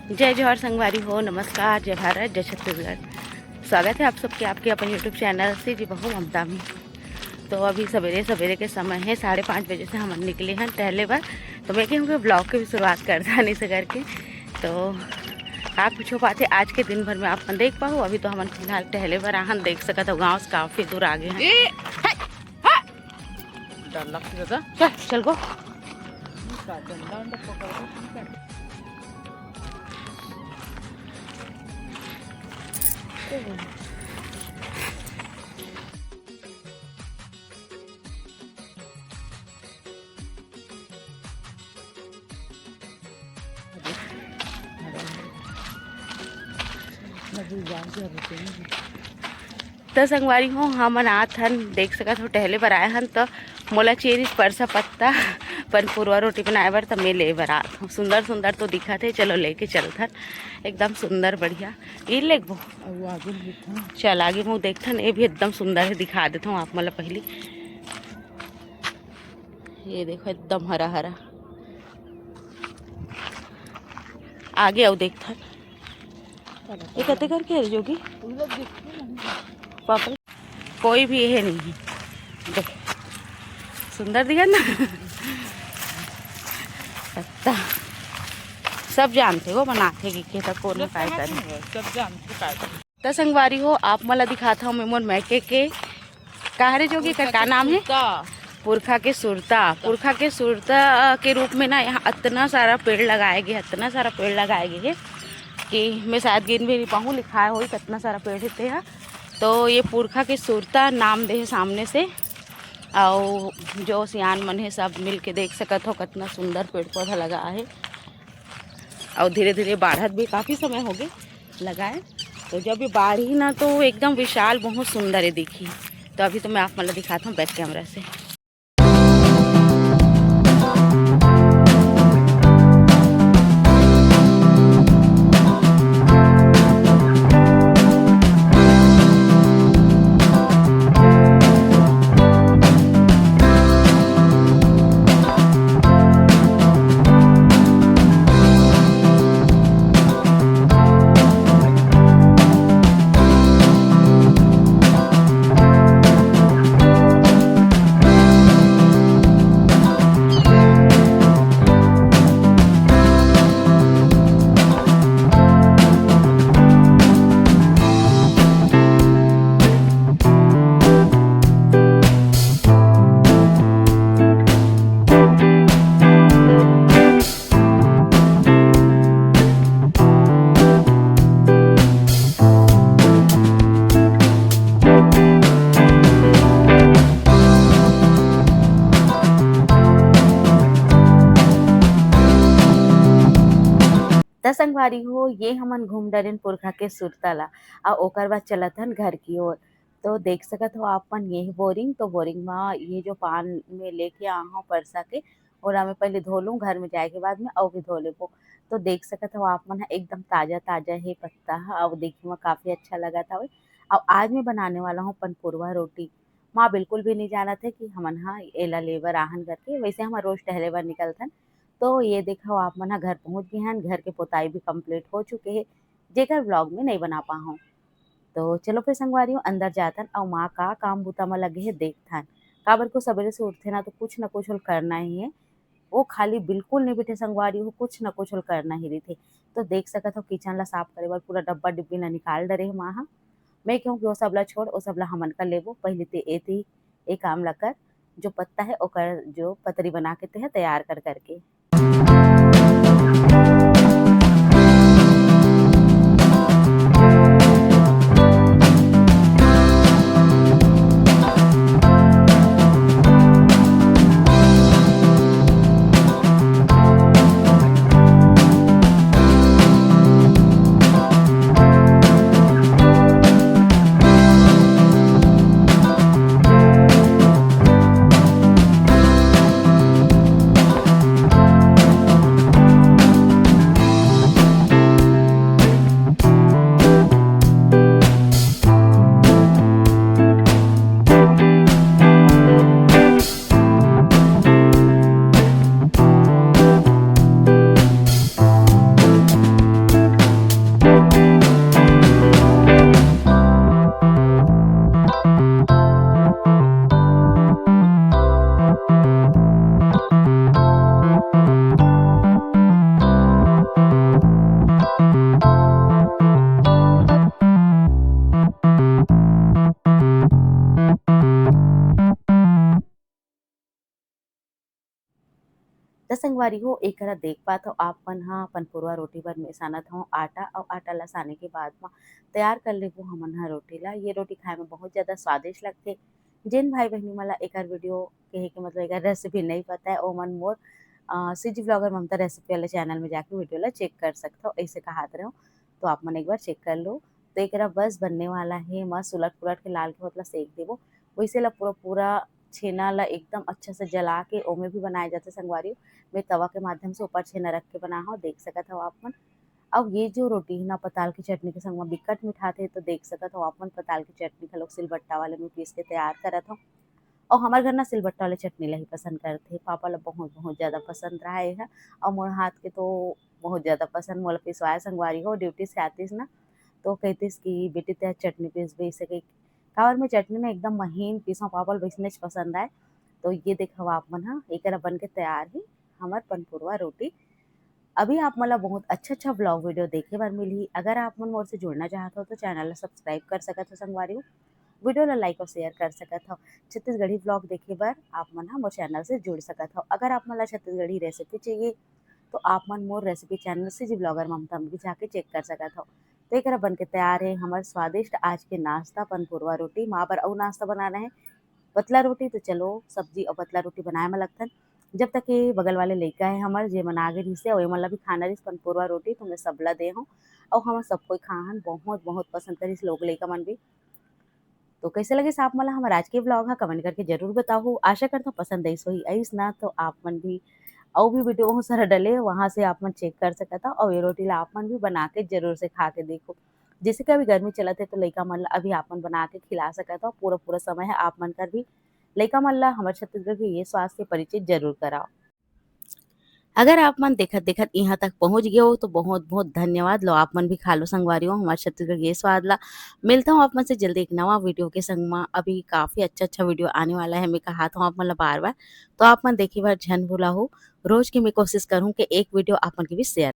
जय जवाहर संगवारी हो, नमस्कार, जय भारत, जय छत्तीसगढ़। स्वागत है आप सबके आपके अपन यूट्यूब चैनल से जी बहू ममता में। तो अभी सवेरे सवेरे के समय है 5:30 बजे से हम निकले हैं टहले बार। तो मैं कहूँगी ब्लॉग की भी शुरुआत कर जाने से करके। तो आप पूछो पाते आज के दिन भर में आप देख पाओ। अभी तो हम फिलहाल टहले बार आहन देख सका तो गाँव से काफ़ी दूर आगे हैं। चल गो तो संगवारी हो हम आत हन देख सकत हो टहले बर आए हन। तो मोला चेरी परसा पत्ता पर पुरवा रोटी बनाए बर तो मैं ले बर आत हूँ। सुंदर सुंदर तो दिखा थे, चलो लेके चलत हन। एकदम सुंदर बढ़िया ये लेगबो चल आगे मुँह देखथन। ये भी एकदम सुंदर है, दिखा देता हूँ आप मतलब पहले। ये देखो एकदम हरा हरा आगे आओ देखथन। ये कते करके है जोगी पापा कोई भी है नहीं देख सुंदर दिखा ना। पत्ता सब जानते हो बनाते कि तक कौन काय करे सब जानते। तो संगवारी हो आप मला दिखाता हूँ मैं मोर मैके के काहरे जोगी का नाम है पुरखा के सुरता के रूप में ना यहाँ इतना सारा पेड़ लगाए गए, इतना सारा पेड़ लगाए गए कि मैं शायद गिन भी नहीं पाऊँ। लिखा हो कितना सारा पेड़ रहते हैं। तो ये पुरखा के सुरता नाम दे है सामने से। और जो सियान मन है सब मिल के देख सकत हो कितना सुंदर पेड़ पौधा लगा है। और धीरे धीरे बाढ़त भी काफ़ी समय हो गए लगाए। तो जब ये बाढ़ी ना तो एकदम विशाल बहुत सुंदर है दिखी। तो अभी तो मैं आप मतलब दिखाता हूँ बैक कैमरा से। संगवारी हो ये हमन घूम डरेन पुरखा के सुरताला और ओकर बाद चलत हन घर की ओर। तो देख सकत हो आपन ये बोरिंग। तो बोरिंग में ये जो पान में लेके आ हूँ परसा के और मैं पहले धो लूँ, घर में जाए के बाद में और भी धो लेबो। तो देख सकत हो आप मन एकदम ताजा ताजा है पत्ता और देखे में काफी अच्छा लगा था। और आज मैं बनाने वाला हूँ पनपुरवा रोटी। माँ बिल्कुल भी नहीं जाना थे कि हमन हाँ एला लेबर आहन करके। वैसे हम रोज टहले बर निकलथन। तो ये देखो आप मन घर पहुंच गए हैं। घर के पोताई भी कंप्लीट हो चुके हैं जेकर ब्लॉग में नहीं बना पाऊँ। तो चलो फिर संगवारी हो अंदर जातन और माँ का काम बूता में लगे है देखथन। काबर को सवेरे से उठते ना तो कुछ न कुछ करना ही है। वो खाली बिल्कुल नहीं बैठे संगवारी हो, कुछ न कुछ करना ही रही थे। तो देख सकत हो किचन ला साफ करे बर पूरा डब्बा डिब्बी ला निकाल डरे है माँ। हाँ मैं क्यों कि वो सब ला छोड़ वो सब ला हमन का लेबो। पहले ते ए काम ला कर जो पत्ता है ओकर जो पतरी बना के ते है तैयार कर करके। त संगवारी हो एकरा देख पात हो आप मन ह अपन पुरवा रोटी बर मेसानत हओ आटा अउ आटा ल साने के बाद म तैयार कर लेबो हमन ह रोटी ला। ये रोटी खाए में बहुत ज़्यादा स्वादिष्ट लगथे। जेन भाई-बहिनी मन ला एकर वीडियो केहे के मतलब एकर रेसिपी नहीं पता है ओमन मोर सिटी ब्लॉगर ममता रेसिपी वाले चैनल में जाके वीडियो ला चेक कर सकथव। ऐसे कहात रहेव तो आप मन एक बार चेक कर लो। तो एकरा बस बनने वाला हे मस्त उलट-पुलट के लाल के होत ला सेक देबो। वइसे ला पूरा-पूरा छेना ला एकदम अच्छा से जला के ओमे भी बनाए जाथे संगवारी हो। मैं तवा के माध्यम से ऊपर छेना रख के बनाए हव देख सकत हव आप मन। अब ये जो रोटी है ना पताल की चटनी के संग म बिकट मिठात हे तो देख सकत हव आप मन पताल की चटनी घलोक सिलबट्टा वाले में पीस के तैयार करत हव। और हमर घर ना सिलबट्टा वाले चटनी ला ही पसंद करथे। पापा ला बहुत-बहुत ज़्यादा पसंद राहय एहा और मोर हाथ के तो बहुत ज़्यादा पसंद मोला पिसवाए संगवारी हो ड्यूटी से आतिस ना तो कहितिस कि बेटी तेहा चटनी पिसबे अइसे कहिके। काबर मैं चटनी ना एकदम महीन पीसव पापा ल वइसनेच पसंद आय। तो ये देखव आप मन ह एकरा बन के तैयार हे हमर पनपुरवा रोटी। अभी आप मन ला बहुत अच्छा-अच्छा व्लॉग वीडियो देखे बर मिलही। अगर आप मन मोर से जुड़ना चाहत हो तो चैनल ला सब्सक्राइब कर सकत हो संगवारी हो। वीडियो ला लाइक और शेयर कर सकत हव। छत्तीसगढ़ी व्लॉग देखे बर आप मन ह मोर चैनल से जुड़ सकत हव। अगर आप मन ला छत्तीसगढ़ी रेसिपी चाहिए तो आप मन मोर रेसिपी चैनल सीजी ब्लॉगर ममता में भी जाके चेक कर सकत हव। तो एकरा बन के तैयार हे हमर स्वादिष्ट आज के नाश्ता पनपुरवा रोटी। माँ बर अउ नाश्ता बनाना है पतला रोटी तो चलो सब्जी और पतला रोटी बनाए म लगथन। जब तक ये बगल वाले लइका है हमर जेमन आगे रहिस हे अउ एमन ला भी खाना रहिस पनपुरवा रोटी तो मैं सब ला दे हव अउ हमर सब कोई खाहन बहुत-बहुत पसंद करिस लोग लइका मन भी। तो कैसे लगिस आप मन ला हमर आज के व्लॉग ह कमेंट करके ज़रूर बताहू। आशा करथव पसंद आइस होही। आइस ना तो आप मन भी अउ भी वीडियो बहुत सारा डले हे वहाँ से आप मन चेक कर सकत हव और ये रोटी ला आप मन भी बना के ज़रूर से खा के देखो। जैसे कि अभी गर्मी चलत हे तो लइका मन ला अभी आप मन बना के खिला सकत हव। पूरा-पूरा समय है आप मन कर भी लइका मन ला हमर छत्तीसगढ़ के ये स्वाद से परिचित ज़रूर कराओ। अगर आप मन देखत-देखत इहाँ तक पहुँच गे हो तो बहुत-बहुत धन्यवाद। लो आप मन भी खा लो संगवारी हो हमार छत्तीसगढ़ के ये स्वाद ला। मिलता हूँ आप मन से जल्दी एक नवा वीडियो के संग म। अभी काफ़ी अच्छा-अच्छा वीडियो आने वाला है मैं कहात हूँ आप मन ला बार-बार। तो आप मन देखे बर झन भूलाहू। रोज़ की मैं कोशिश करूँ कि एक वीडियो आप मन के बीच शेयर